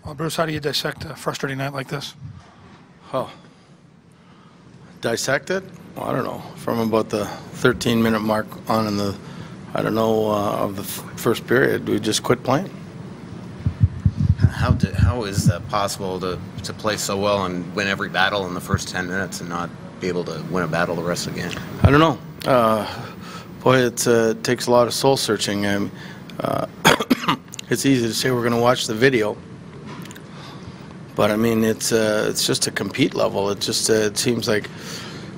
Well, Bruce, how do you dissect a frustrating night like this? Oh, dissect it? Well, I don't know. From about the 13-minute mark on in the, of the first period, we just quit playing. How is that possible to play so well and win every battle in the first 10 minutes and not be able to win a battle the rest of the game? I don't know. Boy, it takes a lot of soul searching. It's easy to say we're going to watch the video, but I mean it's just a compete level. It just it seems like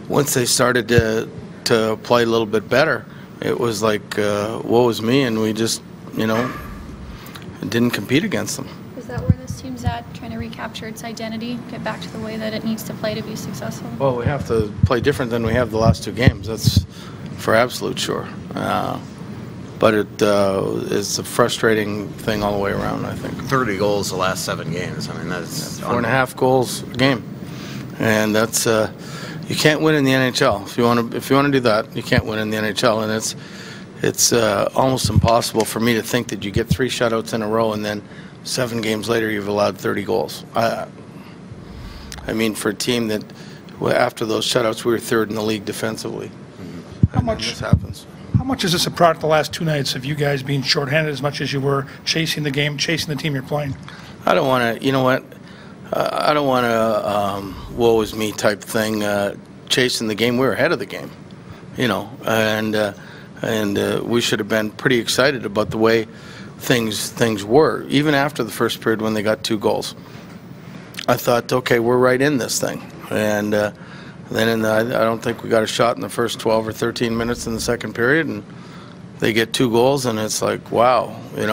once they started to play a little bit better, it was like woe is me, and we just didn't compete against them. Is that where this team's at, trying to recapture its identity, get back to the way that it needs to play to be successful? Well, we have to play different than we have the last two games. That's for absolute sure. But it is a frustrating thing all the way around, I think. 30 goals the last 7 games. I mean, that's 4.5 goals a game, and that's you can't win in the NHL. If you want to do that, you can't win in the NHL, and it's almost impossible for me to think that you get 3 shutouts in a row and then 7 games later you've allowed 30 goals. I mean, for a team that after those shutouts we were 3rd in the league defensively. How much this happens? How much is this a product the last 2 nights of you guys being shorthanded as much as you were chasing the game, chasing the team you're playing? I don't want to. You know what? I don't want to woe is me type thing. Chasing the game, we were ahead of the game. And we should have been pretty excited about the way things were, even after the first period when they got 2 goals. I thought, okay, we're right in this thing, and then I don't think we got a shot in the first 12 or 13 minutes in the second period, and they get 2 goals, and it's like, wow, it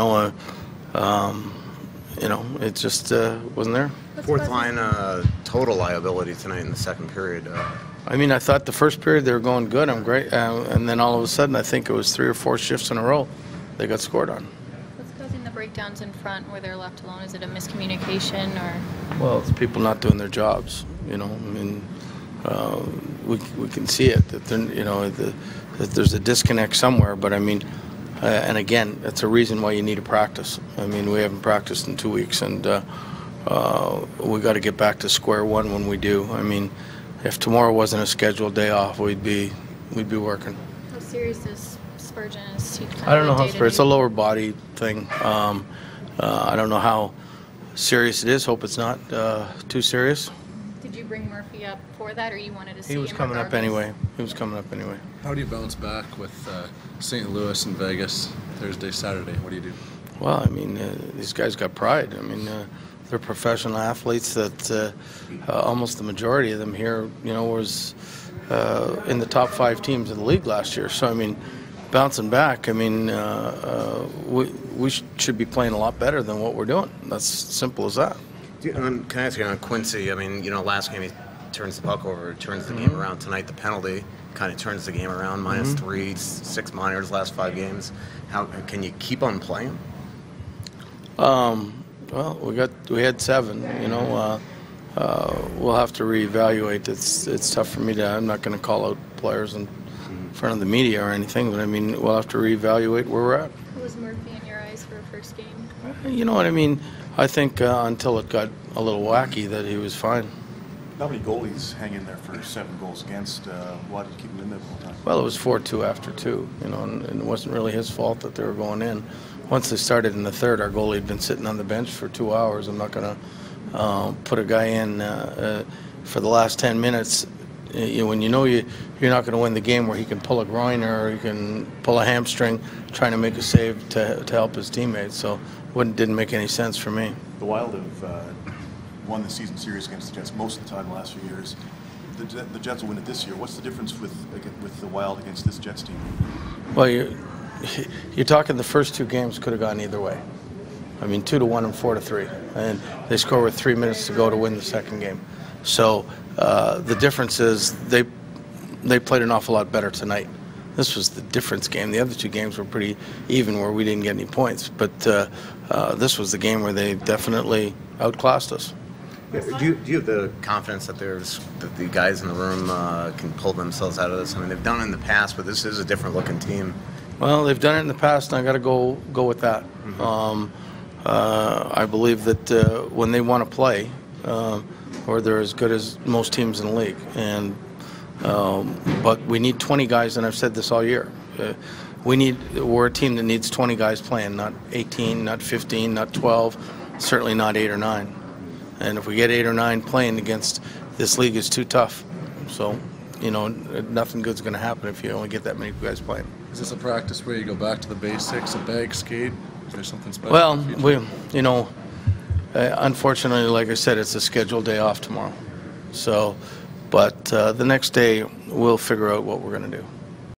just wasn't there. Fourth line total liability tonight in the second period. I mean, I thought the first period they were going good. I'm great, and then all of a sudden, I think it was 3 or 4 shifts in a row they got scored on. What's causing the breakdowns in front where they're left alone? Is it a miscommunication or? Well, it's people not doing their jobs. I mean, we can see it that that there's a disconnect somewhere. But I mean, and again, that's a reason why you need to practice. I mean, we haven't practiced in 2 weeks, and we got to get back to square one when we do. I mean, if tomorrow wasn't a scheduled day off, we'd be working. How serious is Spurgeon? I don't know how serious. It's a lower body thing. I don't know how serious it is. Hope it's not too serious. Did you bring Murphy up for that, or you wanted to see him? He was coming up anyway. How do you bounce back with St. Louis and Vegas Thursday, Saturday? What do you do? Well, I mean, these guys got pride. I mean, they're professional athletes that almost the majority of them here, was in the top 5 teams in the league last year. So, I mean, bouncing back, I mean, we should be playing a lot better than what we're doing. That's simple as that. Can I ask you on Quincy? I mean, last game he turns the puck over, turns the game around. Tonight, the penalty kind of turns the game around. -3, 6 minors last 5 games. How can you keep on playing? Well, we had 7. We'll have to reevaluate. It's tough for me to. I'm not going to call out players in front of the media or anything, but I mean, we'll have to reevaluate where we're at. Who was Murphy in your eyes for a first game? You know what I mean? I think until it got a little wacky that he was fine. How many goalies hang in there for 7 goals against? Why did you keep them in there the whole time? Well, it was 4-2 after 2, and it wasn't really his fault that they were going in. Once they started in the third, our goalie had been sitting on the bench for 2 hours. I'm not going to put a guy in for the last 10 minutes when you're not going to win the game, where he can pull a groin or he can pull a hamstring trying to make a save to help his teammates. So it didn't make any sense for me. The Wild have won the season series against the Jets most of the time the last few years. The Jets will win it this year. What's the difference with the Wild against this Jets team? Well, you're talking the first 2 games could have gone either way. I mean, 2-1 and 4-3, and they score with 3 minutes to go to win the second game. So the difference is they played an awful lot better tonight. This was the difference game. The other 2 games were pretty even, where we didn't get any points. But this was the game where they definitely outclassed us. Do you have the confidence that the guys in the room can pull themselves out of this? I mean, they've done it in the past, but this is a different looking team. Well, they've done it in the past, and I got to go with that. I believe that when they want to play, or they're as good as most teams in the league. And but we need 20 guys, and I've said this all year. We're a team that needs 20 guys playing, not 18, not 15, not 12, certainly not 8 or 9. And if we get 8 or 9 playing against this league, is too tough. So, nothing good's going to happen if you only get that many guys playing. Is this a practice where you go back to the basics, a bag skate? Is there something special? Well, unfortunately, like I said, it's a scheduled day off tomorrow. So, but the next day we'll figure out what we're going to do.